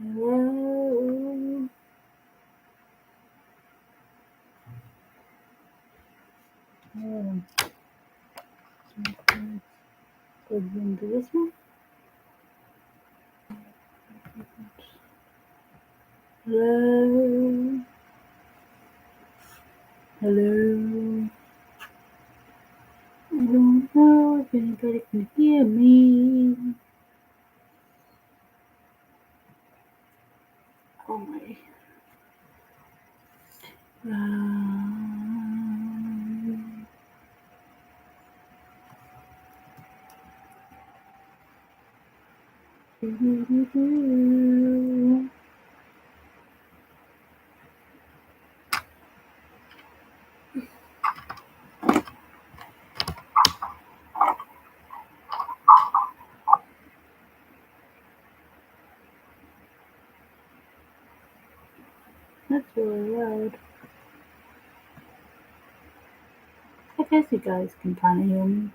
Hello. Oh, plug into this one. Hello. Hello. I don't know if anybody can hear me. Oh my. Um, doo-doo-doo-doo. That's really loud. I guess you guys can kind of hear me.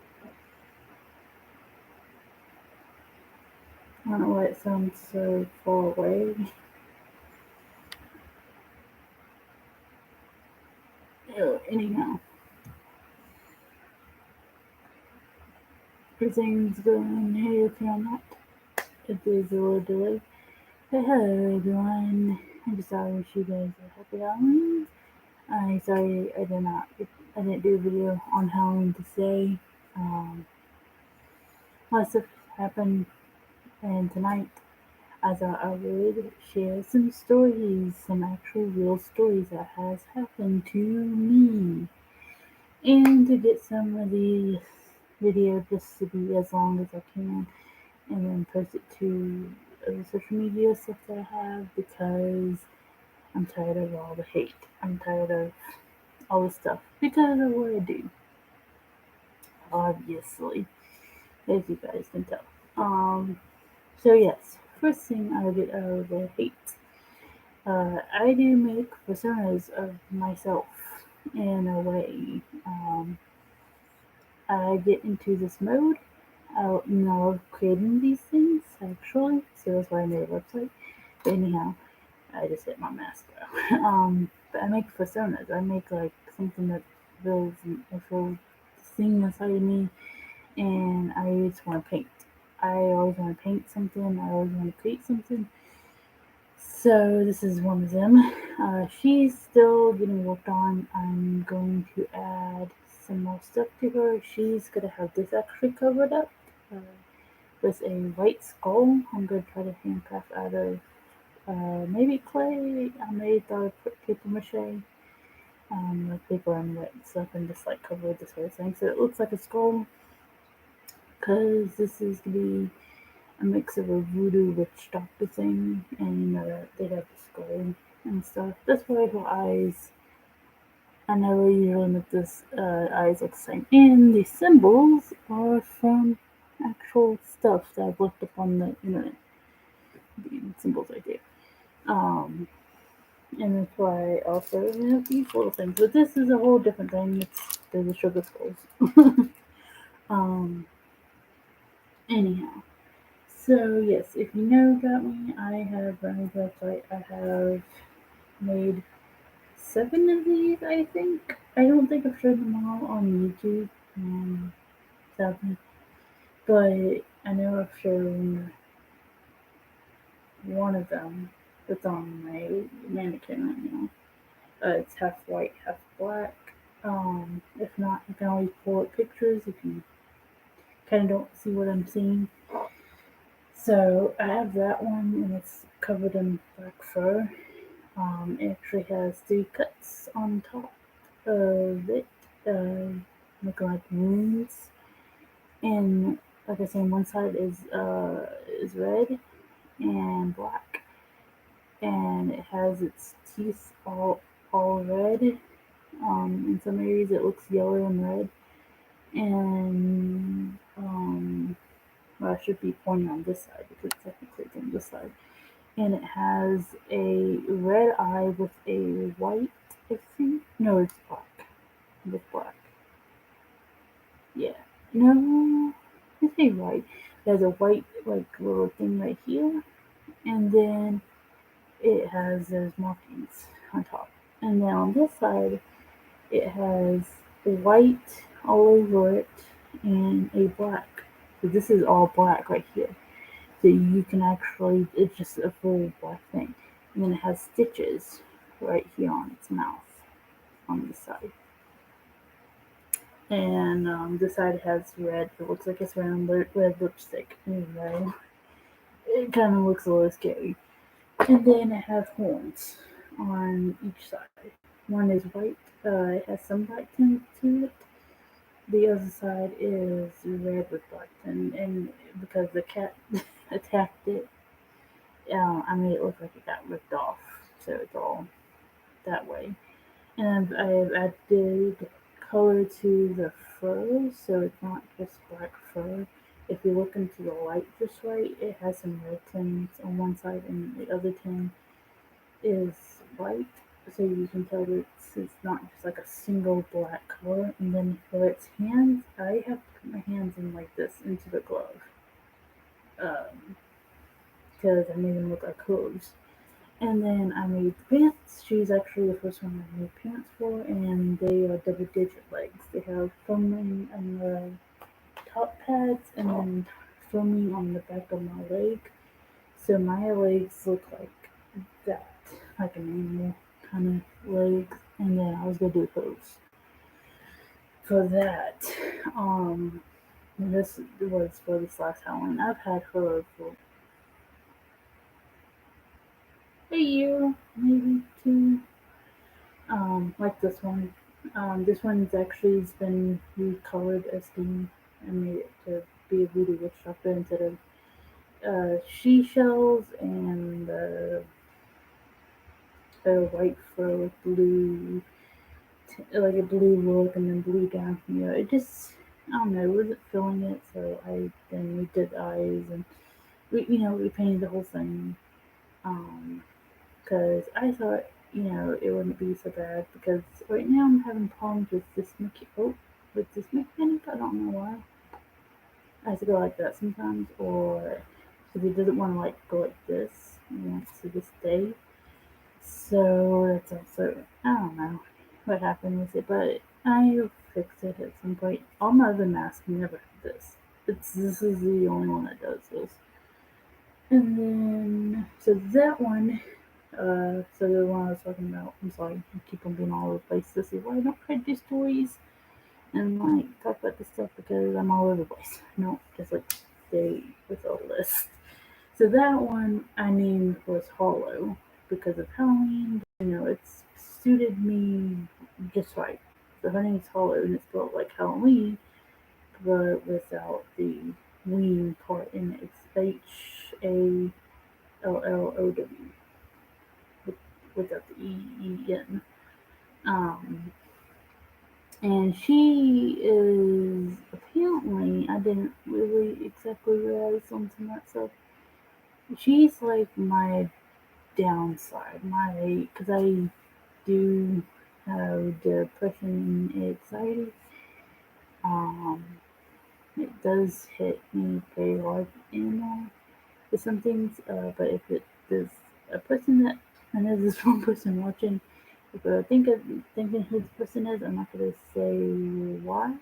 I don't know why it sounds so far away. Anyhow, everything's going hey okay on that. It is a little delay. Hey, hello everyone. I just thought I wish you guys a happy Halloween. I sorry I didn't do a video on Halloween today. Lots of happened and tonight I thought I would share some stories, some actual real stories that has happened to me. And to get some of the video just to be as long as I can and then post it to other social media stuff that I have because I'm tired of all the hate. I'm tired of all this stuff because of what I do, obviously, as you guys can tell. So yes, first thing I'll get out of the hate. I do make personas of myself in a way. I get into this mode. I love creating these things actually, so that's why I made a website. But anyhow, I just hit my mask though. But I make personas. I make like something that builds a full thing inside of me, and I just want to paint. I always want to paint something. I always want to create something. So this is one of them. She's still getting worked on. I'm going to add some more stuff to her. She's gonna have this actually covered up uh, with a white skull. I'm gonna try to handcraft out of maybe clay. I made the paper mache, like paper and wet stuff, and just like cover this whole thing so it looks like a skull. Cause this is gonna be a mix of a voodoo witch doctor thing, and you know that they have the skull and stuff. That's why her eyes. I never usually make this eyes look the same. And the symbols are from actual stuff that I've looked up on the internet. The symbols right there. Um, and that's why I also have these little things. But this is a whole different thing. It's there's the sugar skulls. um, anyhow. So yes, if you know about me, I have run a website. I have made 7 of these, I think. I don't think I've showed them all on YouTube. 7, but I know I've shown one of them that's on my mannequin right now. It's half white, half black. If not, you can always pull up pictures if you kind of don't see what I'm seeing. So I have that one, and it's covered in black fur. It actually has 3 cuts on top of it, looking like wounds. And like I said, one side is red and black, and it has its teeth all red. In some areas, it looks yellow and red, and well, I should be pointing on this side because technically it's on this side. And it has a red eye with a white, I think. No, it's black. With black. Yeah. No, I say white. There's a white like little thing right here, and then it has those markings on top. And then on this side, it has white all over it and a black. So this is all black right here. So you can actually, it's just a full black thing. And then it has stitches right here on its mouth on this side. And this side has red. It looks like it's wearing red lipstick. Anyway, it kind of looks a little scary. And then it has horns on each side. One is white. It has some black tint to it. The other side is red with black tint, and because the cat attacked it, I made it look like it got ripped off. So it's all that way. And I've added color to the fur, so it's not just black fur. If you look into the light just right, it has some red tints on one side, and the other tint is white. So you can tell that it's not just like a single black color. And then for its hands, I have to put my hands in like this into the glove because I made them look like hooves. And then I made the pants. She's actually the first one I made pants for, and they are double digit legs. They have foaming on the top pads and then foaming on the back of my leg. So my legs look like that, like an animal kind of legs. And then I was gonna do hooves for that. Um, this was for this last Halloween. I've had her for a year, maybe two. Like this one. This one's actually been recolored as the I made it to be a voodoo witch doctor instead of she shells and white fur with blue, like a blue look and then blue down here. It just, I don't know, wasn't feeling it, so we did eyes and we painted the whole thing. Um, because I thought, it wouldn't be so bad because right now I'm having problems with with this mechanic. I don't know why. I have to go like that sometimes, or because it doesn't want to like go like this. It wants to just stay. So that's also, I don't know what happened with it, but I'll fix it at some point. All my other masks never have this. This is the only one that does this. And then so that one, so the one I was talking about, I'm sorry, I keep on being all over the place. This is why I don't write these stories and like talk about this stuff because I'm all over the place. No, just like stay with all this. So that one I named was Hollow because of Halloween. It's suited me just right. So her name's Hollow and it's spelled like Halloween, but without the ween part in it. It's HALLOW with, without the EEN. Um, and she is apparently, I didn't really exactly realize something that stuff. She's like my downside, because I do have depression and anxiety. Um, it does hit me very hard in with some things, but if there's a person that, and there's this one person watching, if I thinking who the person is, I'm not gonna say why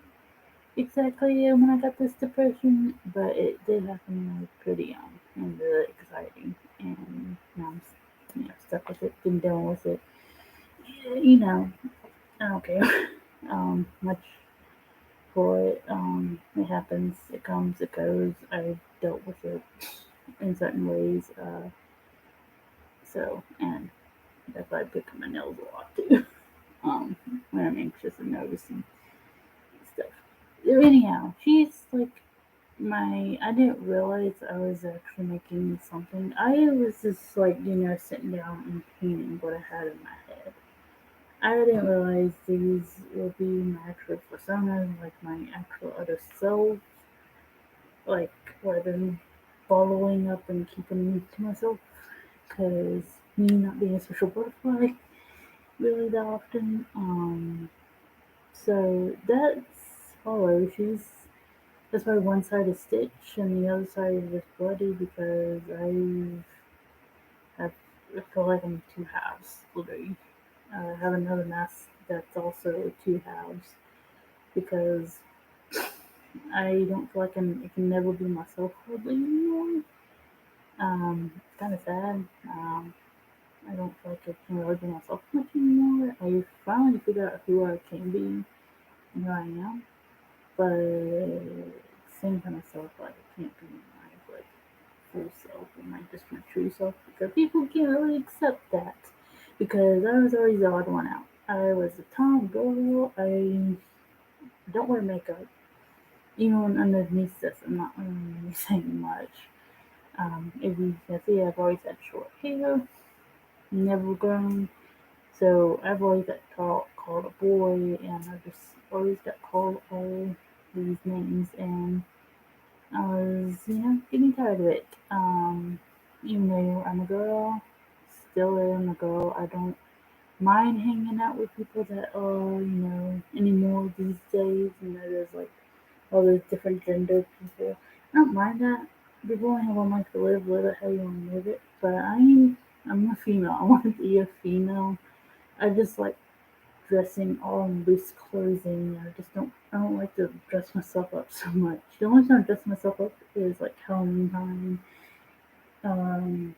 exactly when I got this depression, but it did happen when I was pretty young and really exciting, and now I'm stuck with it, been dealing with it. You know, I don't care much for it. It happens, it comes, it goes. I've dealt with it in certain ways. And that's why I pick up my nails a lot too. Um, when I'm anxious and nervous and stuff. Anyhow, she's like I didn't realize I was actually making something. I was just like, sitting down and painting what I had in my head. I didn't realize these would be my actual personas, like my actual other self, like what I've been following up and keeping to myself. Because me not being a social butterfly really that often. So that's Hollow. That's why one side is stitched and the other side is just bloody because I have I feel like I'm two halves, literally. I have another mask that's also two halves because I don't feel like I can never be myself hardly anymore. It's kind of sad. I don't feel like I can really be myself much anymore. I finally figured out who I can be and who I am, but at the same time, I still feel like I can't be my like full self and like just my true self because people can't really accept that because I was always the odd one out. I was a tomboy. I don't wear makeup. Even underneath this, I'm not really saying much. If you can see, I've always had short hair, never grown. So I've always got called a boy, and I just always got called all these names, and I was, getting tired of it. Even though I'm a girl, still am a girl. I don't mind hanging out with people that are, anymore these days. There's like all those different gender people. I don't mind that. People only have one life to live it how you want to live it. But I'm a female. I want to be a female. I just like dressing all in loose clothing. I don't like to dress myself up so much. The only time I dress myself up is like Halloween time, um,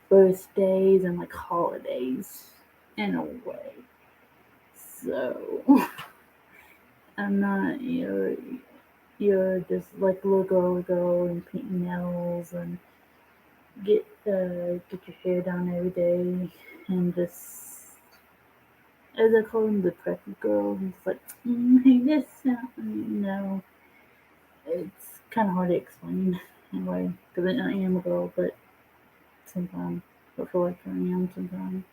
birthdays, and like holidays in a way. So I'm not you're just like little girl and paint nails and get your hair done every day and just as I call them the preppy girl. It's like hey this it's kind of hard to explain anyway because I am a girl, but sometimes I feel like I am sometimes.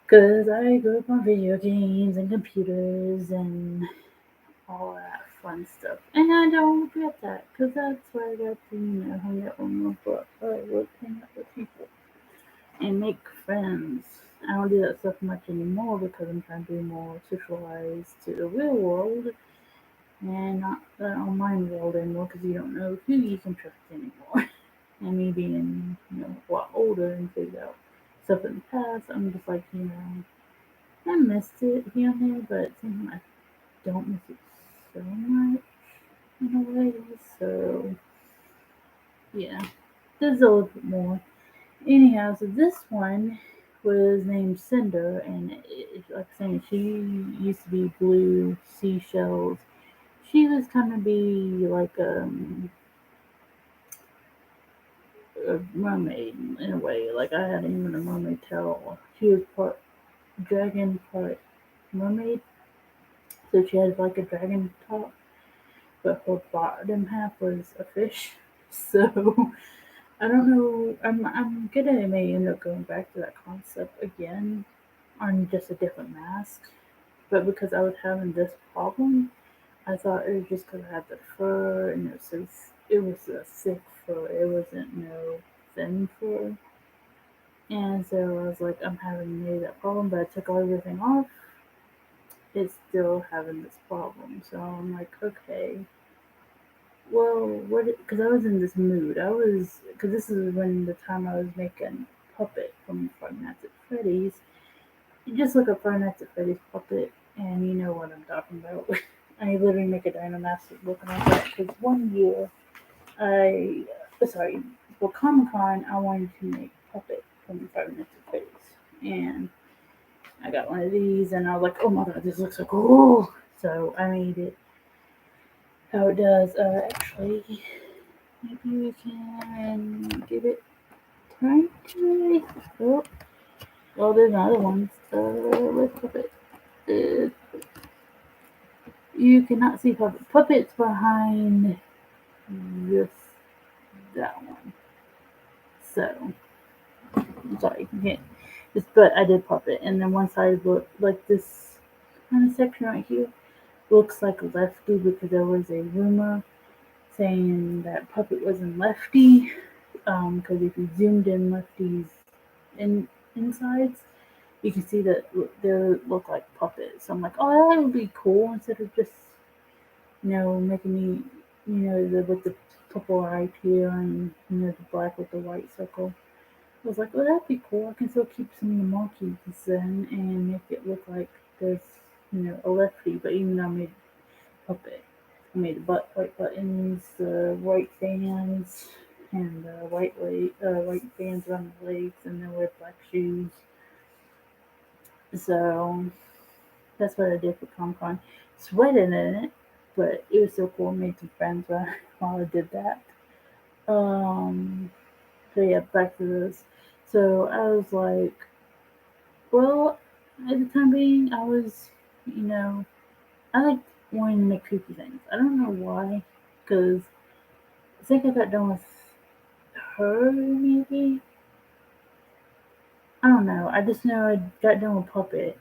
Because I grew up on video games and computers and all that fun stuff. And I don't regret that because that's where I got to, hang out with my book. I love hang out with people and make friends. I don't do that stuff much anymore because I'm trying to be more socialized to the real world and not the online world anymore because you don't know who you can trust anymore. And me being, a lot older and figured out stuff in the past, I'm just like, I missed it here and there, but at the same time, I don't miss it so much in a way. So, yeah, there's a little bit more. Anyhow, so this one was named Cinder, and like I saying, she used to be blue seashells. She was kind of be like a mermaid in a way. Like I had even a mermaid tail. She was part dragon, part mermaid. So she had like a dragon top, but her bottom half was a fish. So I don't know. I'm gonna may end up going back to that concept again on just a different mask. But because I was having this problem, I thought it was just because I had the fur and it was a thick fur. It wasn't no thin fur. And so I was like, I'm having maybe that problem, but I took everything off. It's still having this problem. So I'm like, okay, well, what? Because I was in this mood. Because this is when the time I was making puppet from Five Nights at Freddy's. You just look up Five Nights at Freddy's puppet, and you know what I'm talking about. I literally make a Dynamaster looking like that. Because one year, sorry, for Comic Con, I wanted to make puppet from Five Nights at Freddy's, and I got one of these, and I was like, oh my god, this looks so cool. So I made it how it does. Actually, maybe we can give it time today. Oh, well, there's another one. Where's Puppet? Uh, you cannot see Puppet. Puppet's behind this, that one. So, I'm sorry, you can't. This, but I did Puppet, and then one side looked like this kind of section right here looks like a lefty because there was a rumor saying that Puppet wasn't lefty. Because if you zoomed in lefties insides, you can see that they look like puppets. So I'm like, oh, that would be cool instead of just making me with the purple right here and the black with the white circle. I was like, well, that'd be cool. I can still keep some of the monkeys in and make it look like there's, a lefty, but even though I made a puppet. I made the white buttons, the white fans, and the white fans around the legs, and then with black shoes. So that's what I did for Comic Con. Sweating in it, but it was so cool. I made some friends while I did that. Um, so yeah, back to this. So I was like, well, at the time being, I was, you know, I like wanting to make creepy things. I don't know why, because I think I got done with her, maybe. I don't know. I just know I got done with Puppet,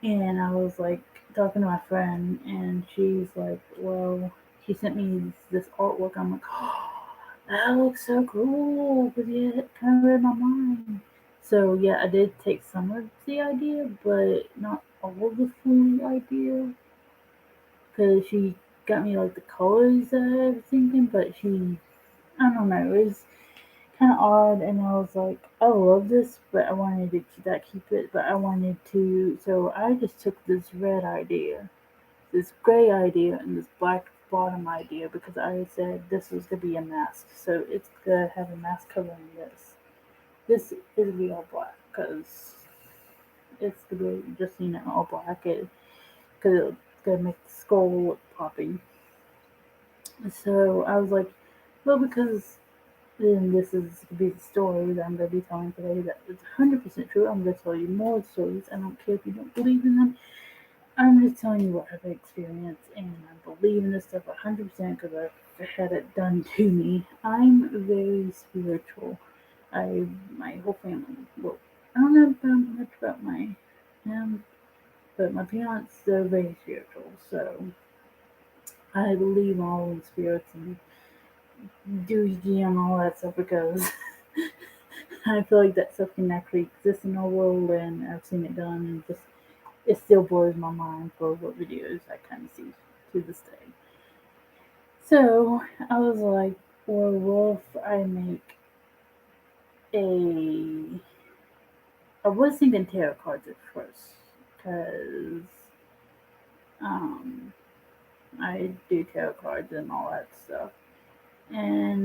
and I was like talking to my friend, and she's like, "Well," she sent me this artwork. I'm like, "Oh, that looks so cool!" Because yeah, it kind of read my mind. So yeah, I did take some of the idea, but not all of the full idea, because she got me like the colors that I was thinking, but I don't know, it was kind of odd, and I was like, I love this, but I wanted to keep it, but I wanted to, so I just took this red idea, this gray idea, and this black bottom idea because I said this was gonna be a mask, so it's gonna have a mask covering this. This is gonna be all black because it's gonna be just all black, because it's gonna make the skull look poppy. So I was like, well, because then this is going to be the story that I'm going to be telling today that is 100% true. I'm going to tell you more stories. I don't care if you don't believe in them. I'm just telling you what I've experienced, and I believe in this stuff 100% because I've had it done to me. I'm very spiritual. My whole family, well, I don't know much about my but my parents, they're very spiritual, so I believe all in spirits and doohickey and all that stuff because I feel like that stuff can actually exist in our world, and I've seen it done, and just it still blows my mind for what videos I kind of see to this day. So I was like, well, what if I make a? I was thinking tarot cards at first because um, I do tarot cards and all that stuff, and